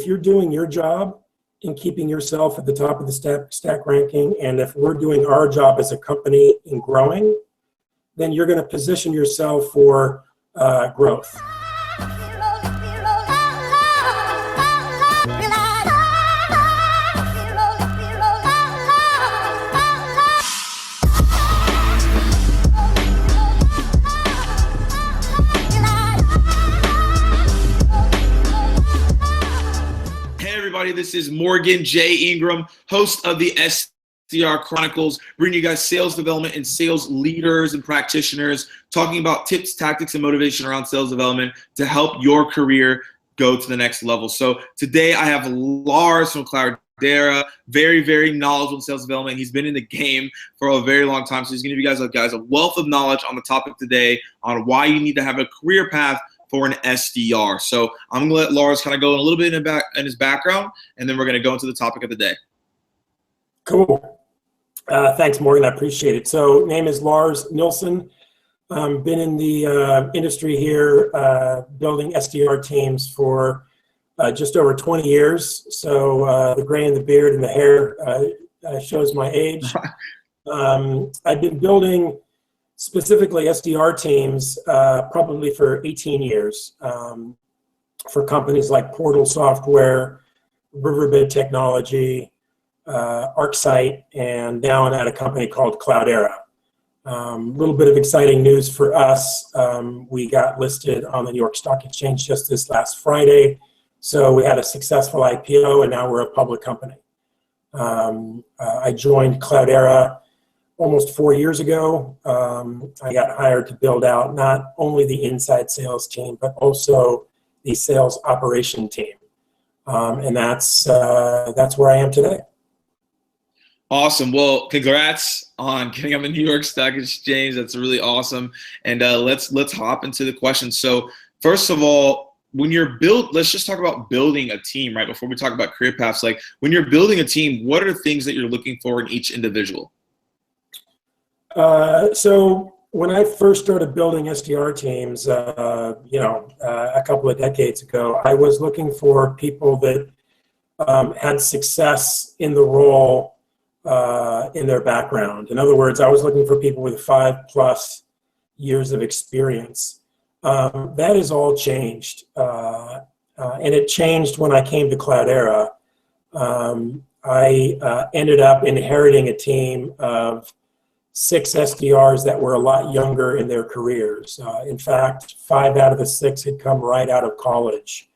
you're doing your job in keeping yourself at the top of the stack ranking, and if we're doing our job as a company in growing, then you're going to position yourself for growth. This is Morgan J. Ingram, host of the SDR Chronicles, bringing you guys sales development and sales leaders and practitioners, talking about tips, tactics, and motivation around sales development to help your career go to the next level. So today I have Lars from Cloudera, very, very knowledgeable in sales development. He's been in the game for a very long time. So he's going to give you guys a wealth of knowledge on the topic today on why you need to have a career path for an SDR. So I'm going to let Lars kind of go in a little bit in his background, and then we're going to go into the topic of the day. Cool. Thanks, Morgan. I appreciate it. So name is Lars Nilsson. Been in the industry here building SDR teams for just over 20 years. So the gray in the beard and the hair shows my age. I've been building specifically SDR teams probably for 18 years for companies like Portal Software, Riverbed Technology, ArcSight, and now I'm at a company called Cloudera. A little bit of exciting news for us. We got listed on the New York Stock Exchange just this last Friday. So we had a successful IPO, and now we're a public company. I joined Cloudera almost 4 years ago. I got hired to build out not only the inside sales team, but also the sales operation team. And that's where I am today. Awesome. Well, congrats on getting on the New York Stock Exchange. That's really awesome. And let's hop into the questions. So first of all, let's just talk about building a team, right? Before we talk about career paths, like when you're building a team, what are the things that you're looking for in each individual? So when I first started building SDR teams, a couple of decades ago, I was looking for people that had success in the role in their background. In other words, I was looking for people with 5+ years of experience. That has all changed, and it changed when I came to Cloudera. I ended up inheriting a team of 6 SDRs that were a lot younger in their careers. In fact, 5 out of the 6 had come right out of college.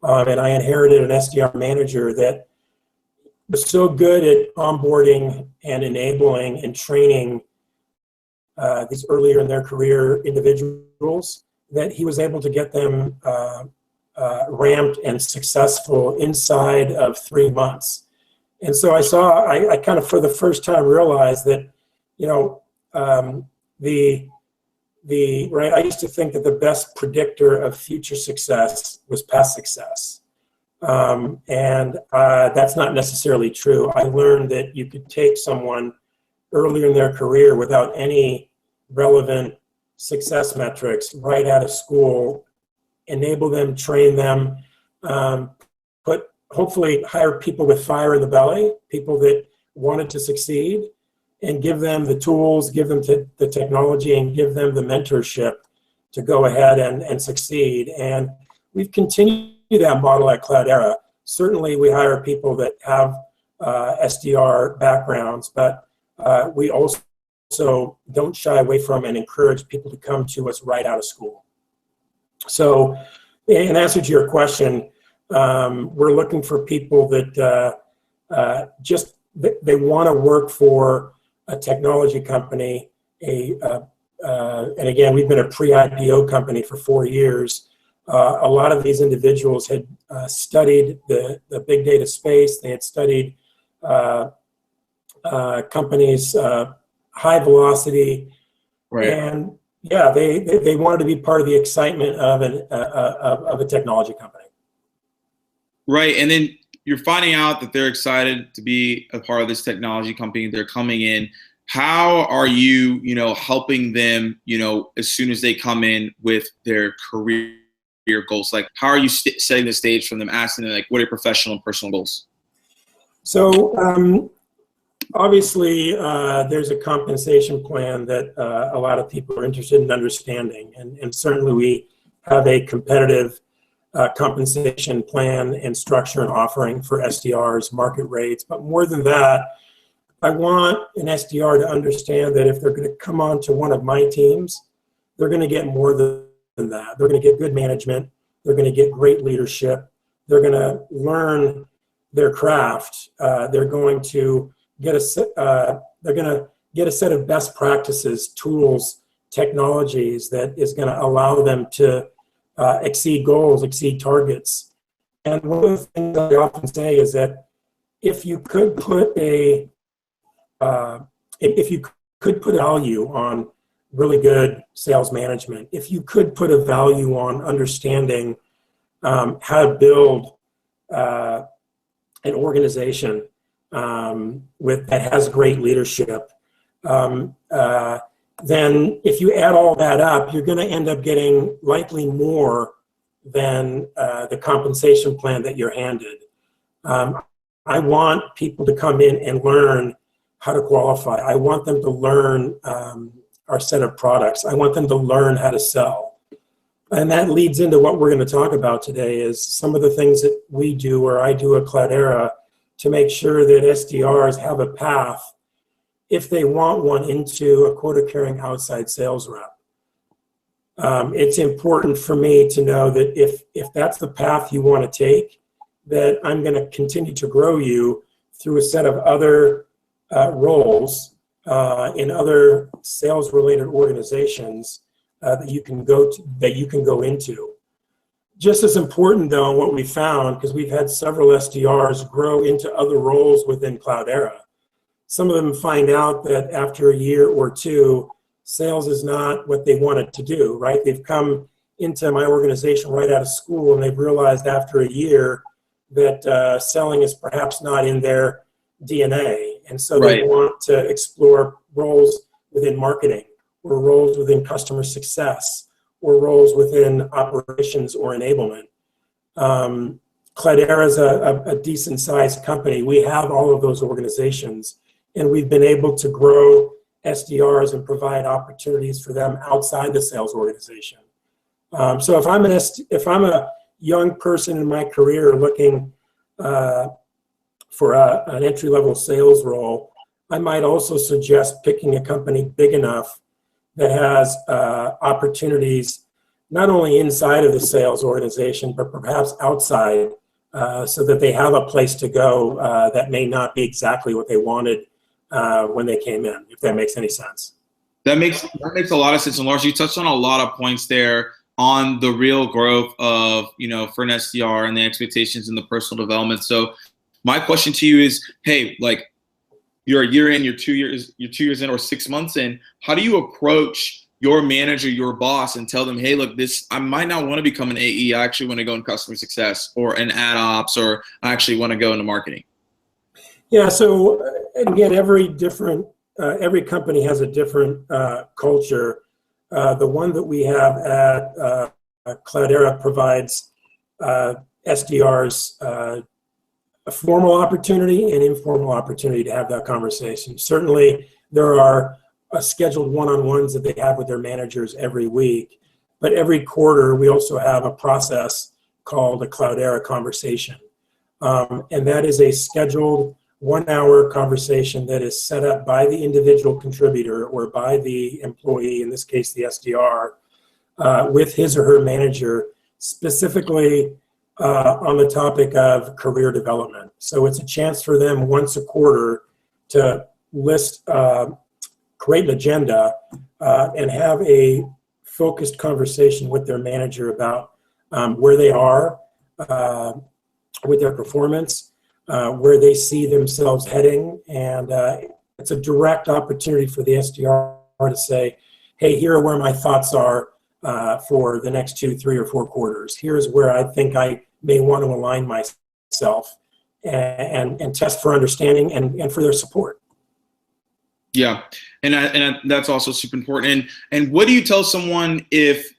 And I inherited an SDR manager that was so good at onboarding and enabling and training these earlier in their career individuals that he was able to get them ramped and successful inside of 3 months. And so I kind of for the first time realized that I used to think that the best predictor of future success was past success. And that's not necessarily true. I learned that you could take someone earlier in their career without any relevant success metrics right out of school, enable them, train them, hopefully hire people with fire in the belly, people that wanted to succeed, and give them the tools, give them the technology, and give them the mentorship to go ahead and succeed. And we've continued that model at Cloudera. Certainly we hire people that have SDR backgrounds, but we also don't shy away from and encourage people to come to us right out of school. So in answer to your question, we're looking for people that they want to work for a technology company, and again, we've been a pre-IPO company for 4 years. A lot of these individuals had studied the big data space. They had studied companies, high velocity, right. And yeah, they wanted to be part of the excitement of a technology company. Right, and then you're finding out that they're excited to be a part of this technology company. They're coming in. How are you, helping them, as soon as they come in with their career career goals? Like, how are you setting the stage from them, asking them, like, what are your professional and personal goals? So obviously, there's a compensation plan that a lot of people are interested in understanding. And certainly we have a competitive compensation plan and structure and offering for SDRs, market rates. But more than that, I want an SDR to understand that if they're going to come on to one of my teams, they're going to get more than that. They're going to get good management. They're going to get great leadership. They're going to learn their craft. They're going to get a set of best practices, tools, technologies that is going to allow them to exceed goals, exceed targets. And one of the things I often say is that if you could put a value on really good sales management, if you could put a value on understanding how to build an organization that has great leadership, then if you add all that up, you're going to end up getting likely more than the compensation plan that you're handed. I want people to come in and learn how to qualify. I want them to learn our set of products. I want them to learn how to sell. And that leads into what we're going to talk about today is some of the things that we do or I do at Cloudera to make sure that SDRs have a path if they want one into a quota-carrying outside sales rep. It's important for me to know that if that's the path you want to take, that I'm going to continue to grow you through a set of other roles in other sales-related organizations that you can go into. Just as important, though, what we found, because we've had several SDRs grow into other roles within Cloudera. Some of them find out that after a year or two, sales is not what they wanted to do, right? They've come into my organization right out of school, and they've realized after a year that selling is perhaps not in their DNA. And so they want to explore roles within marketing or roles within customer success or roles within operations or enablement. Cloudera is a decent sized company. We have all of those organizations, and we've been able to grow SDRs and provide opportunities for them outside the sales organization. So if I'm a young person in my career looking for an entry-level sales role, I might also suggest picking a company big enough that has opportunities not only inside of the sales organization, but perhaps outside, so that they have a place to go that may not be exactly what they wanted when they came in, if that makes any sense. That makes a lot of sense. And Lars, you touched on a lot of points there on the real growth of, for an SDR and the expectations and the personal development. So my question to you is, hey, like, you're a year in, you're 2 years in, or 6 months in. How do you approach your manager, your boss, and tell them, hey, look, I might not want to become an AE. I actually want to go in customer success or an ad ops, or I actually want to go into marketing? Yeah. So again, every company has a different culture. The one that we have at Cloudera provides SDRs a formal opportunity and informal opportunity to have that conversation. Certainly, there are scheduled one-on-ones that they have with their managers every week, but every quarter we also have a process called a Cloudera conversation, and that is a scheduled 1-hour conversation that is set up by the individual contributor or by the employee, in this case the SDR, with his or her manager, specifically on the topic of career development. So it's a chance for them once a quarter to create an agenda and have a focused conversation with their manager about where they are with their performance, where they see themselves heading. And it's a direct opportunity for the SDR to say, hey, here are where my thoughts are for the next 2, 3, or 4 quarters. Here's where I think I may want to align myself, and test for understanding and for their support. Yeah, and that's also super important. And what do you tell someone if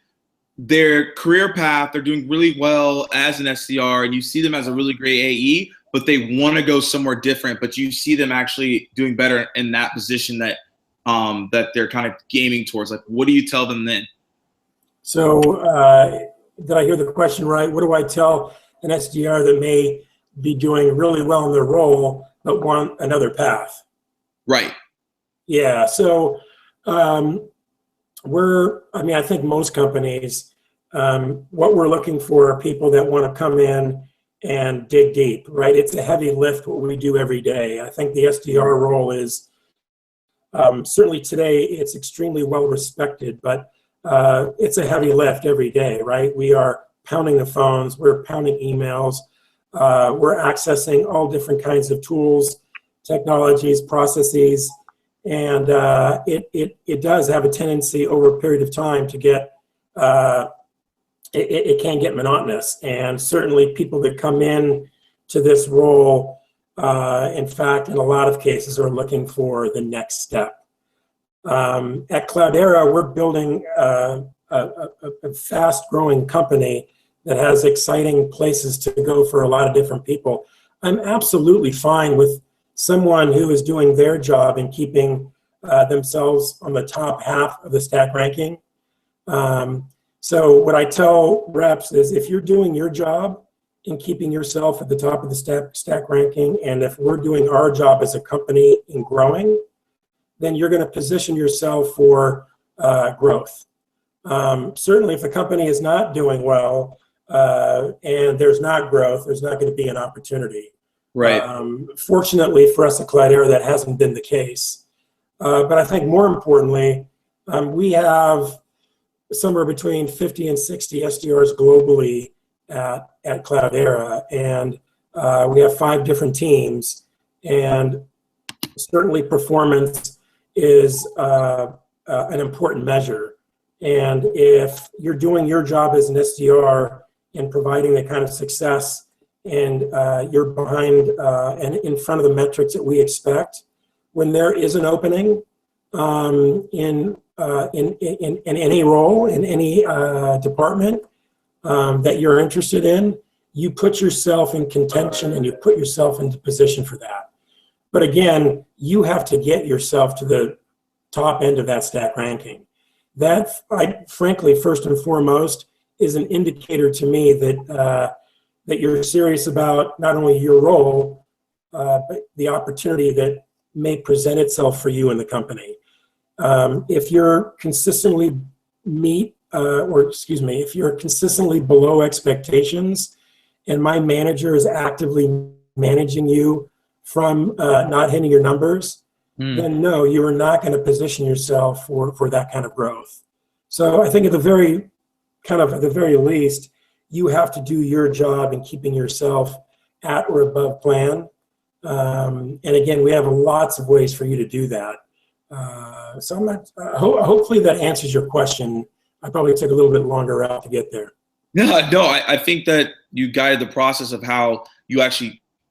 their career path, they're doing really well as an SDR, and you see them as a really great AE, but they want to go somewhere different, but you see them actually doing better in that position that that they're kind of gaming towards. Like, what do you tell them then? So did I hear the question right? What do I tell an SDR that may be doing really well in their role but want another path? Right. Yeah. So I think most companies, what we're looking for are people that want to come in and dig deep, right? It's a heavy lift, what we do every day. I think the SDR role is, certainly today, it's extremely well respected, but it's a heavy lift every day, right? We are pounding the phones, we're pounding emails, we're accessing all different kinds of tools, technologies, processes, and it does have a tendency over a period of time to get, it can get monotonous. And certainly people that come in to this role, in fact, in a lot of cases are looking for the next step. At Cloudera, we're building a fast-growing company that has exciting places to go for a lot of different people. I'm absolutely fine with someone who is doing their job and keeping themselves on the top half of the stack ranking. So what I tell reps is, if you're doing your job and keeping yourself at the top of the stack ranking, and if we're doing our job as a company in growing, then you're going to position yourself for growth. Certainly, if the company is not doing well and there's not growth, there's not going to be an opportunity. Right. Fortunately for us at Cloudera, that hasn't been the case. But I think more importantly, we have somewhere between 50 and 60 SDRs globally at Cloudera, and we have 5 different teams, and certainly performance is an important measure. And if you're doing your job as an SDR and providing the kind of success, and you're behind and in front of the metrics that we expect, when there is an opening in any role, in any department that you're interested in, you put yourself in contention and you put yourself into position for that. But again, you have to get yourself to the top end of that stack ranking. That, frankly, first and foremost, is an indicator to me that that you're serious about not only your role, but the opportunity that may present itself for you in the company. If you're consistently if you're consistently below expectations, and my manager is actively managing you from not hitting your numbers, then no, you are not going to position yourself for that kind of growth. So I think at the very least, you have to do your job in keeping yourself at or above plan. And again, we have lots of ways for you to do that. So I'm not, hopefully that answers your question. I probably took a little bit longer route to get there. No, I think that you guided the process of how you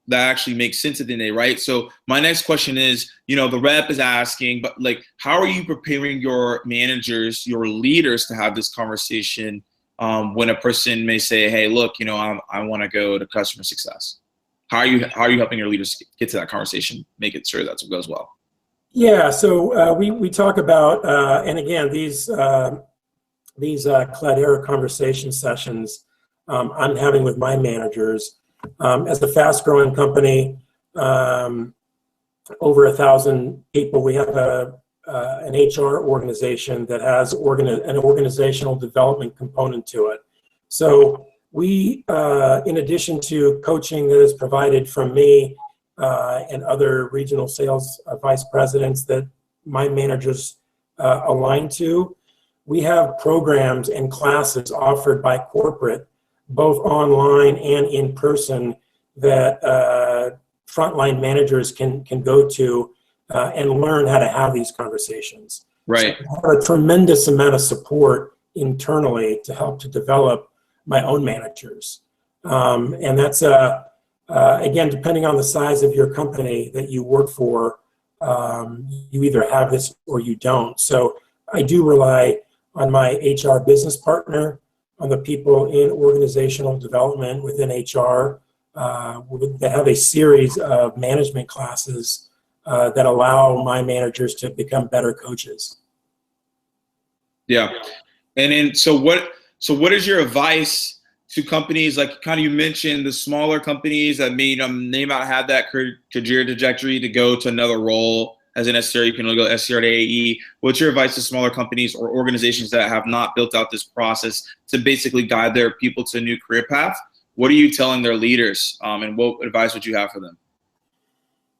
that actually makes sense at the end of the day, right? So my next question is, the rep is asking, but like, how are you preparing your managers, your leaders to have this conversation when a person may say, hey, look, I want to go to customer success? How are you helping your leaders get to that conversation, make it sure that goes well? Yeah, so we talk about, and again, these Cloudera conversation sessions I'm having with my managers. As a fast-growing company, over 1,000 people, we have an HR organization that has an organizational development component to it. So we, in addition to coaching that is provided from me and other regional sales vice presidents that my managers align to, we have programs and classes offered by corporate, both online and in person, that frontline managers can go to and learn how to have these conversations. Right. So I have a tremendous amount of support internally to help to develop my own managers. And that's, again, depending on the size of your company that you work for, you either have this or you don't. So I do rely on my HR business partner on the people in organizational development within HR. They have a series of management classes that allow my managers to become better coaches. Yeah. And then, so what is your advice to companies, like kind of you mentioned the smaller companies that may not have that career trajectory to go to another role as an SDR? You can go SDR to AE. What's your advice to smaller companies or organizations that have not built out this process to basically guide their people to a new career path? What are you telling their leaders, and what advice would you have for them?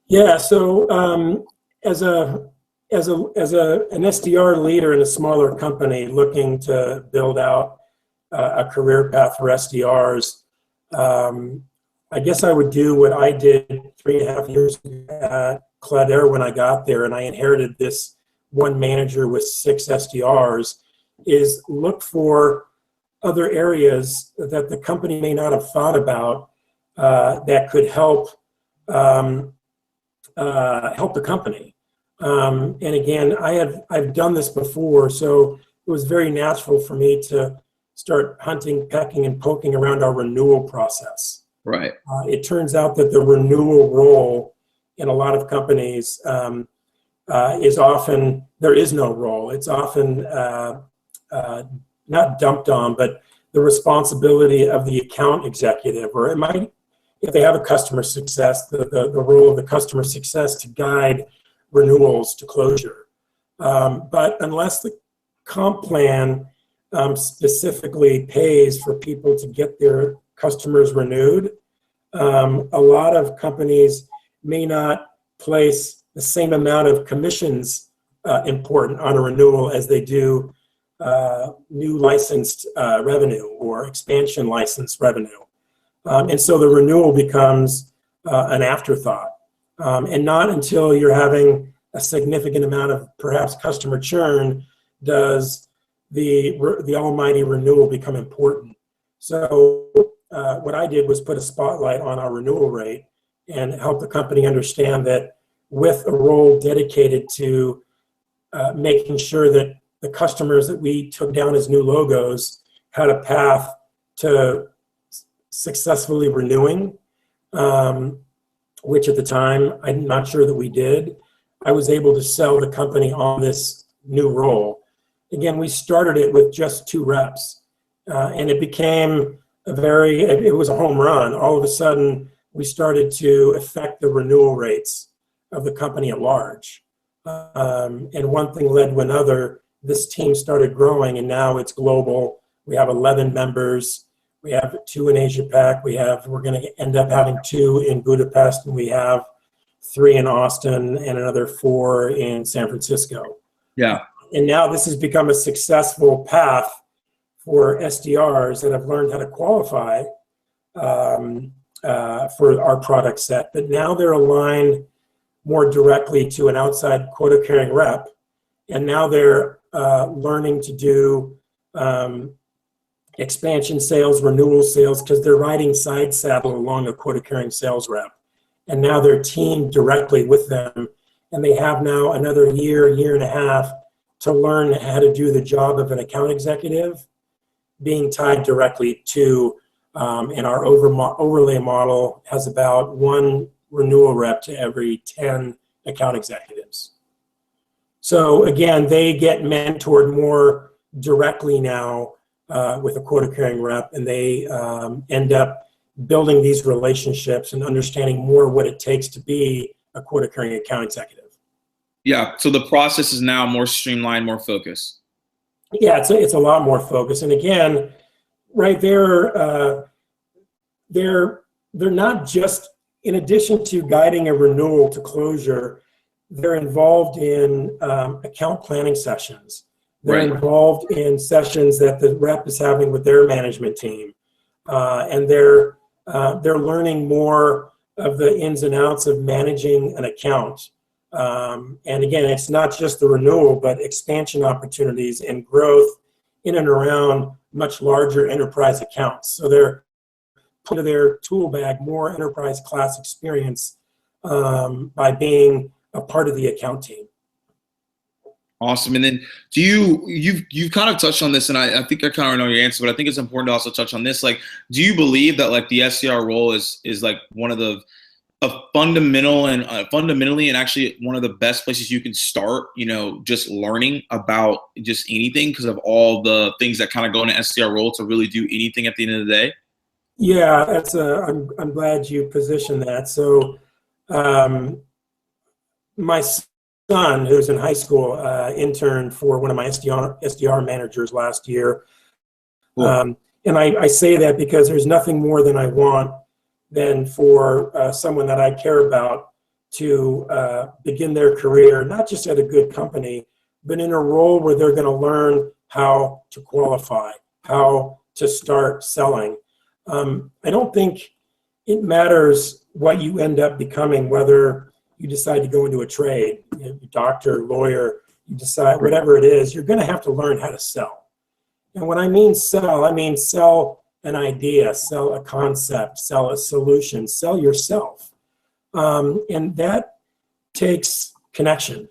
Yeah, so as an SDR leader in a smaller company looking to build out a career path for SDRs, I guess I would do what I did 3.5 years at Cladair when I got there, and I inherited this one manager with 6 SDRs, is look for other areas that the company may not have thought about that could help the company. And again, I've done this before, so it was very natural for me to start hunting, pecking, and poking around our renewal process. Right. It turns out that the renewal role in a lot of companies is often, there is no role. It's often not dumped on, but the responsibility of the account executive, or it might, if they have a customer success, the role of the customer success to guide renewals to closure. But unless the comp plan specifically pays for people to get their customers renewed, a lot of companies may not place the same amount of commissions important on a renewal as they do new licensed revenue or expansion licensed revenue. And so the renewal becomes an afterthought. And not until you're having a significant amount of perhaps customer churn does the almighty renewal become important. So what I did was put a spotlight on our renewal rate and help the company understand that with a role dedicated to making sure that the customers that we took down as new logos had a path to successfully renewing, which at the time I'm not sure that we did. I was able to sell the company on this new role. Again, we started it with just 2 reps, and it became it was a home run. All of a sudden, we started to affect the renewal rates of the company at large. And one thing led to another. This team started growing, and now it's global. We have 11 members. We have 2 in Asia Pac. We're going to end up having 2 in Budapest, and we have 3 in Austin and another 4 in San Francisco. Yeah. And now this has become a successful path for SDRs that have learned how to qualify for our product set. But now they're aligned more directly to an outside quota-carrying rep, and now they're learning to do expansion sales, renewal sales, because they're riding side saddle along a quota-carrying sales rep. And now they're teamed directly with them, and they have now another year and a half to learn how to do the job of an account executive, being tied directly to, and our overlay model has about 1 renewal rep to every 10 account executives. So again, they get mentored more directly now with a quota-carrying rep, and they end up building these relationships and understanding more what it takes to be a quota-carrying account executive. Yeah, so the process is now more streamlined, more focused. Yeah, it's a lot more focused. And again, right there, they're not just, in addition to guiding a renewal to closure, they're involved in account planning sessions. They're involved in sessions that the rep is having with their management team, and they're learning more of the ins and outs of managing an account. And again, it's not just the renewal, but expansion opportunities and growth in and around much larger enterprise accounts. So they're put into their tool bag more enterprise class experience by being a part of the account team. Awesome. And then you've kind of touched on this, and I think I kind of know your answer, but I think it's important to also touch on this. Like, do you believe that like the SDR role is like one of the fundamentally and actually one of the best places you can start, just learning about just anything because of all the things that kind of go into SDR role to really do anything at the end of the day? Yeah, I'm glad you positioned that. So my son, who's in high school, interned for one of my SDR managers last year. Cool. And I say that because there's nothing more than I want than for someone that I care about to begin their career, not just at a good company, but in a role where they're going to learn how to qualify, how to start selling. I don't think it matters what you end up becoming, whether you decide to go into a trade, doctor, lawyer, you decide whatever it is, you're going to have to learn how to sell. And when I mean sell an idea, sell a concept, sell a solution, sell yourself. And that takes connection.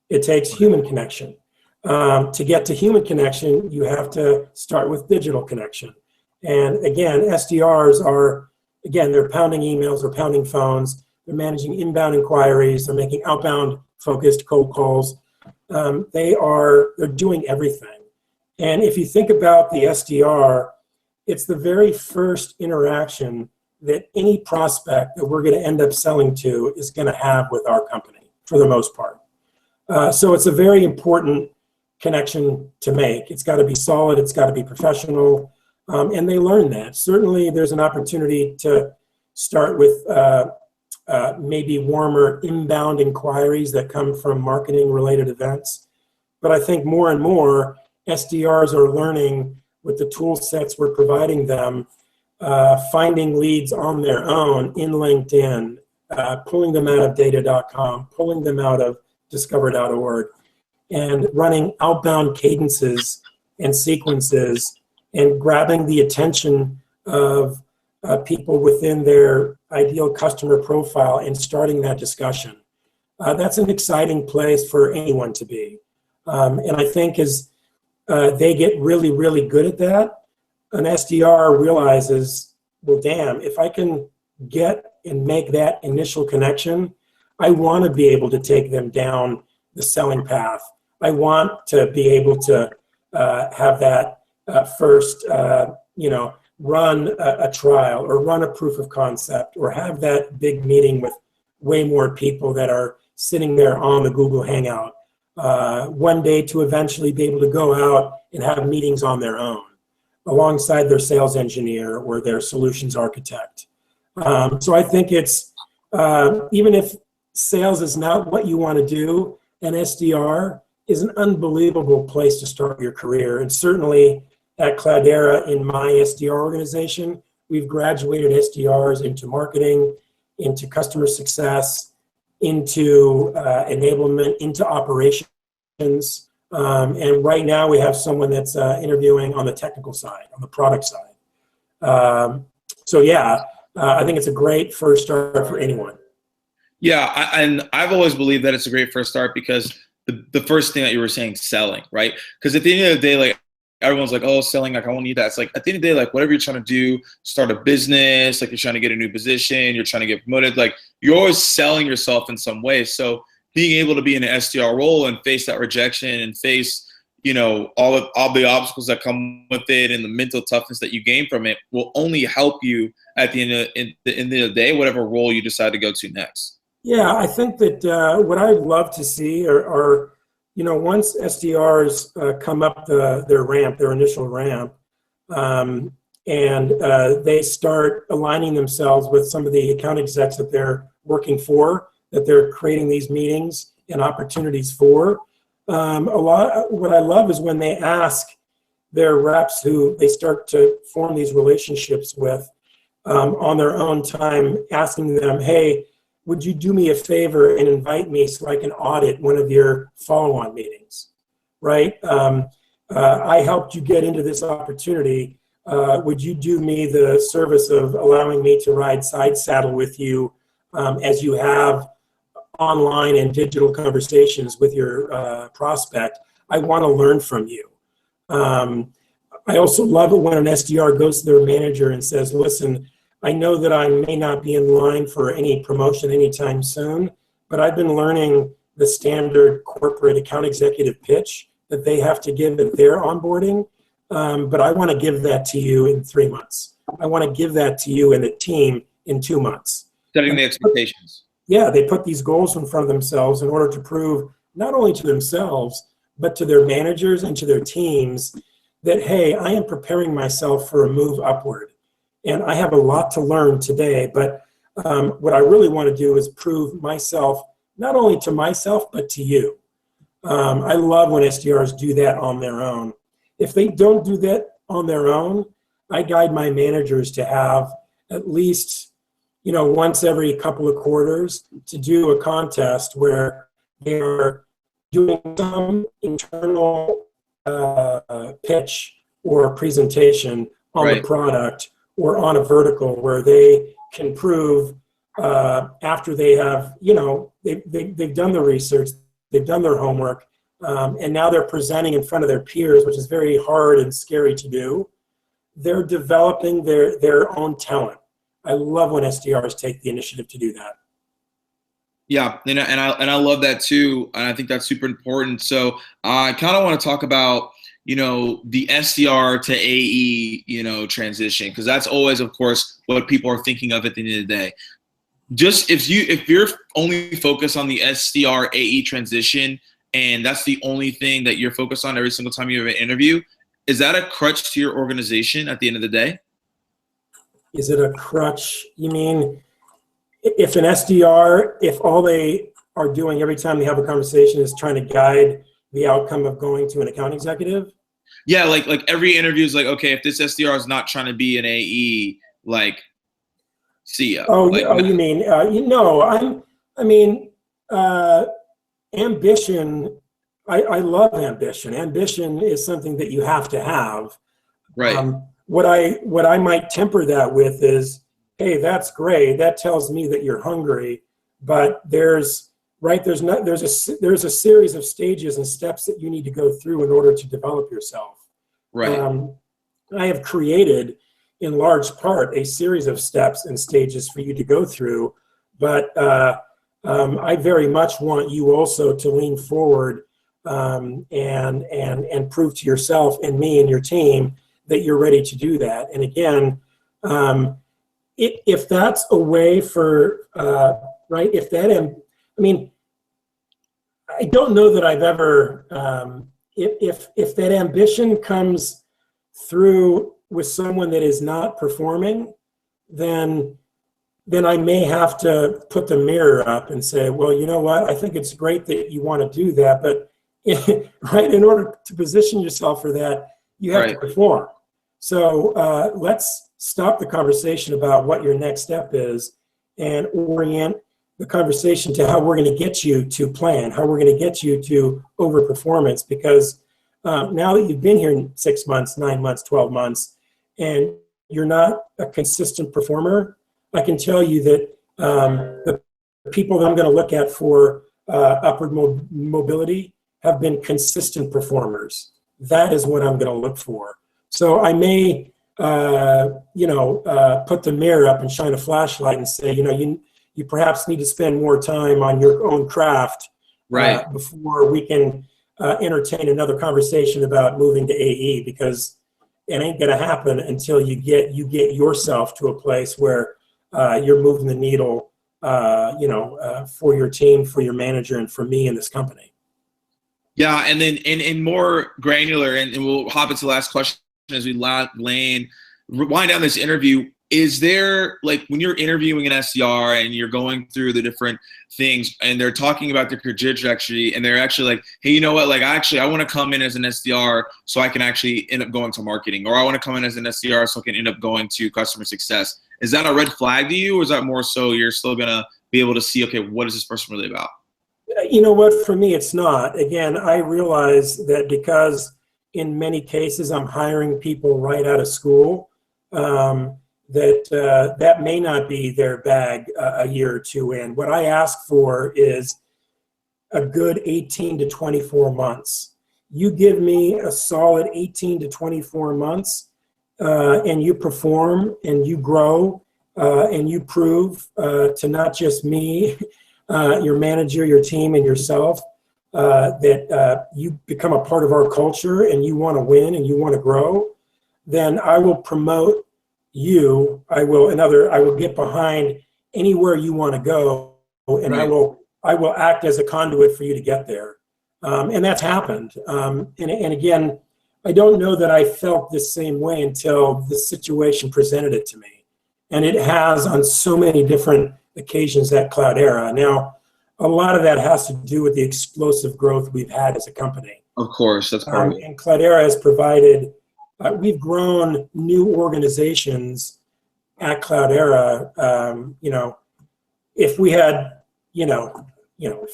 It takes human connection. To get to human connection, you have to start with digital connection. And again, SDRs are, they're pounding emails, they're pounding phones, they're managing inbound inquiries, they're making outbound focused cold calls. They're doing everything. And if you think about the SDR, it's the very first interaction that any prospect that we're going to end up selling to is going to have with our company, for the most part. So it's a very important connection to make. It's got to be solid, it's got to be professional, and they learn that. Certainly there's an opportunity to start with maybe warmer inbound inquiries that come from marketing-related events. But I think more and more SDRs are learning with the tool sets we're providing them, finding leads on their own in LinkedIn, pulling them out of data.com, pulling them out of discover.org, and running outbound cadences and sequences and grabbing the attention of people within their ideal customer profile and starting that discussion. That's an exciting place for anyone to be. And I think as they get really, really good at that, an SDR realizes, well, damn, if I can get and make that initial connection, I want to be able to take them down the selling path. I want to be able to have that first, run a trial or run a proof of concept or have that big meeting with way more people that are sitting there on the Google Hangout. One day to eventually be able to go out and have meetings on their own alongside their sales engineer or their solutions architect. So I think it's, even if sales is not what you want to do, an SDR is an unbelievable place to start your career. And certainly at Cloudera in my SDR organization, we've graduated SDRs into marketing, into customer success, into enablement, into operations. And right now we have someone that's interviewing on the technical side, on the product side. I think it's a great first start for anyone. Yeah, and I've always believed that it's a great first start because the first thing that you were saying, selling, right? Because at the end of the day, like, everyone's like, oh, selling, like, I won't need that. It's like, at the end of the day, like, whatever you're trying to do, start a business, like, you're trying to get a new position, you're trying to get promoted, like, you're always selling yourself in some way. So being able to be in an SDR role and face that rejection and face, all the obstacles that come with it and the mental toughness that you gain from it will only help you at the end of the day, whatever role you decide to go to next. Yeah, I think that what I'd love to see are once SDRs come up their initial ramp, and they start aligning themselves with some of the account execs that they're working for, that they're creating these meetings and opportunities for. What I love is when they ask their reps who they start to form these relationships with on their own time, asking them, hey, would you do me a favor and invite me so I can audit one of your follow-on meetings, right? I helped you get into this opportunity. Would you do me the service of allowing me to ride side saddle with you as you have online and digital conversations with your prospect, I want to learn from you. I also love it when an SDR goes to their manager and says, listen, I know that I may not be in line for any promotion anytime soon, but I've been learning the standard corporate account executive pitch that they have to give at their onboarding, but I want to give that to you in 3 months. I want to give that to you and the team in 2 months. Setting the expectations. Yeah, they put these goals in front of themselves in order to prove not only to themselves, but to their managers and to their teams that, hey, I am preparing myself for a move upward. And I have a lot to learn today, but what I really want to do is prove myself, not only to myself, but to you. I love when SDRs do that on their own. If they don't do that on their own, I guide my managers to have at least, once every couple of quarters to do a contest where they are doing some internal pitch or presentation on the product or on a vertical where they can prove after they have, they've done the research, they've done their homework, and now they're presenting in front of their peers, which is very hard and scary to do. They're developing their own talent. I love when SDRs take the initiative to do that. Yeah, and I love that too, and I think that's super important. So I kind of want to talk about the SDR to AE transition, because that's always, of course, what people are thinking of at the end of the day. Just if you're only focused on the SDR AE transition and that's the only thing that you're focused on every single time you have an interview, is that a crutch to your organization at the end of the day? Is it a crutch? You mean if an SDR, if all they are doing every time they have a conversation is trying to guide the outcome of going to an account executive? Yeah, like every interview is like, okay, if this SDR is not trying to be an AE, like, see ya. Oh, you mean, ambition, I love ambition. Ambition is something that you have to have. Right. What I might temper that with is, hey, that's great. That tells me that you're hungry, but there's a series of stages and steps that you need to go through in order to develop yourself. Right. I have created, in large part, a series of steps and stages for you to go through, but I very much want you also to lean forward and prove to yourself and me and your team that you're ready to do that. And again, if that's a way for, I don't know that I've ever, if that ambition comes through with someone that is not performing, then I may have to put the mirror up and say, well, you know what? I think it's great that you want to do that, but in order to position yourself for that, you have to perform. So let's stop the conversation about what your next step is and orient the conversation to how we're going to get you to plan, how we're going to get you to overperformance. Because now that you've been here 6 months, 9 months, 12 months, and you're not a consistent performer, I can tell you that the people that I'm going to look at for upward mobility have been consistent performers. That is what I'm going to look for. So I may, put the mirror up and shine a flashlight and say, you perhaps need to spend more time on your own craft before we can entertain another conversation about moving to AE, because it ain't going to happen until you get yourself to a place where you're moving the needle, for your team, for your manager, and for me in this company. Yeah, and then in more granular, and we'll hop into the last question as we wind down this interview. Is there, like, when you're interviewing an SDR and you're going through the different things and they're talking about their career trajectory and they're actually like, hey, you know what, like, I want to come in as an SDR so I can actually end up going to marketing, or I want to come in as an SDR so I can end up going to customer success. Is that a red flag to you, or is that more so you're still going to be able to see, okay, what is this person really about? You know what, for me, it's not. Again, I realize that because in many cases I'm hiring people right out of school, that that may not be their bag a year or two in. What I ask for is a good 18 to 24 months. You give me a solid 18 to 24 months, and you perform and you grow and you prove to not just me, your manager, your team, and yourself that you become a part of our culture and you want to win and you want to grow, then I will promote you. I will get behind anywhere you want to go, and I will act as a conduit for you to get there. And that's happened. And again, I don't know that I felt the same way until the situation presented it to me. And it has on so many different occasions at Cloudera. Now, a lot of that has to do with the explosive growth we've had as a company. Of course, that's part of it. And Cloudera has provided, we've grown new organizations at Cloudera. If we had,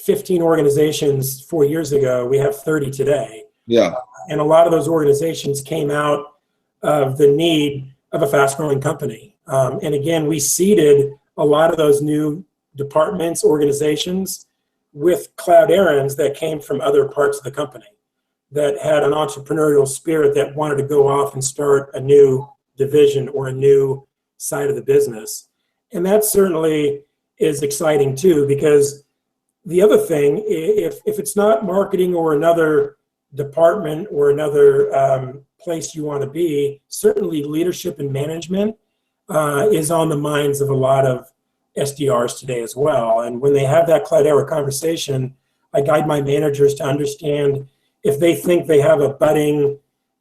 15 organizations 4 years ago, we have 30 today. Yeah. And a lot of those organizations came out of the need of a fast-growing company. And again, we seeded a lot of those new departments, organizations with Clouderans that came from other parts of the company that had an entrepreneurial spirit that wanted to go off and start a new division or a new side of the business. And that certainly is exciting too, because the other thing, if it's not marketing or another department or another place you want to be, certainly leadership and management is on the minds of a lot of SDRs today as well. And when they have that Cloudera conversation, I guide my managers to understand if they think they have a budding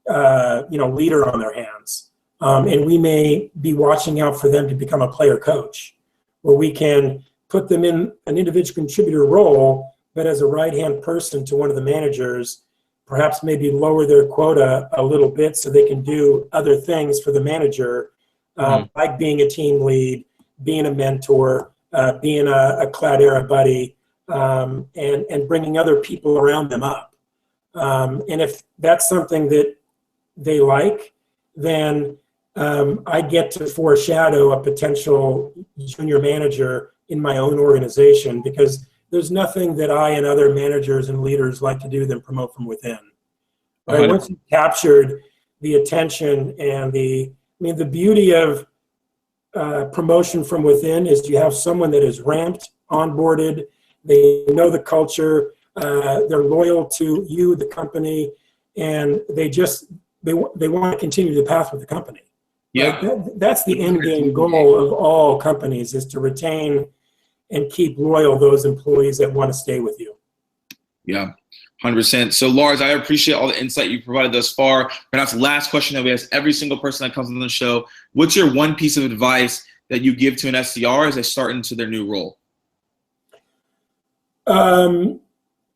leader on their hands. And we may be watching out for them to become a player coach, where we can put them in an individual contributor role, but as a right-hand person to one of the managers, perhaps maybe lower their quota a little bit so they can do other things for the manager, like being a team lead, being a mentor, being a Cloudera buddy, and bringing other people around them up. And if that's something that they like, then I get to foreshadow a potential junior manager in my own organization, because there's nothing that I and other managers and leaders like to do than promote from within. Right? Once you've captured the attention and the beauty of promotion from within is you have someone that is ramped, onboarded, they know the culture, they're loyal to you, the company, and they want to continue the path with the company. Yeah. Right? That's the end game goal of all companies, is to retain and keep loyal those employees that want to stay with you. Yeah, 100%. So Lars, I appreciate all the insight you provided thus far. Perhaps the last question that we ask every single person that comes on the show: what's your one piece of advice that you give to an SDR as they start into their new role?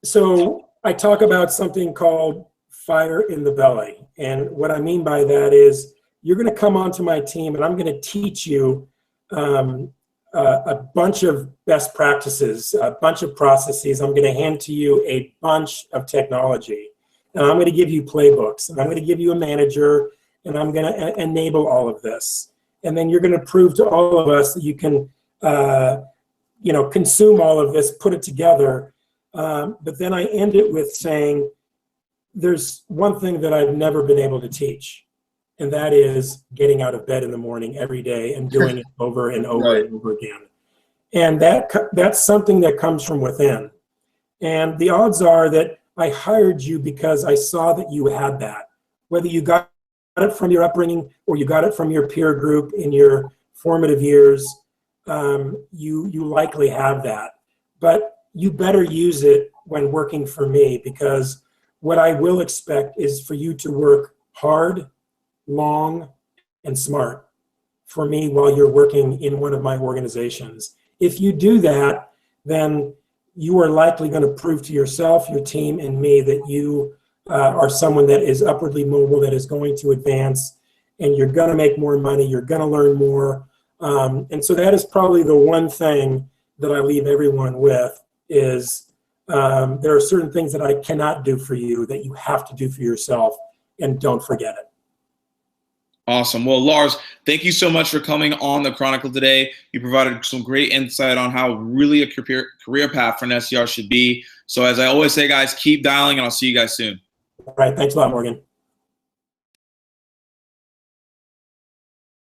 So I talk about something called fire in the belly. And what I mean by that is you're going to come onto my team and I'm going to teach you a bunch of best practices, a bunch of processes. I'm going to hand to you a bunch of technology. And I'm going to give you playbooks, and I'm going to give you a manager, and I'm going to enable all of this. And then you're going to prove to all of us that you can, consume all of this, put it together. But then I end it with saying, there's one thing that I've never been able to teach, and that is getting out of bed in the morning every day and doing it over and over and over again. And that's something that comes from within. And the odds are that I hired you because I saw that you had that. Whether you got it from your upbringing or you got it from your peer group in your formative years, you likely have that. But you better use it when working for me, because what I will expect is for you to work hard, long, and smart for me while you're working in one of my organizations. If you do that, then you are likely going to prove to yourself, your team, and me that you are someone that is upwardly mobile, that is going to advance, and you're going to make more money, you're going to learn more. And so that is probably the one thing that I leave everyone with is there are certain things that I cannot do for you that you have to do for yourself, and don't forget it. Awesome. Well, Lars, thank you so much for coming on the Chronicle today. You provided some great insight on how really a career path for an SDR should be. So as I always say, guys, keep dialing, and I'll see you guys soon. All right. Thanks a lot, Morgan.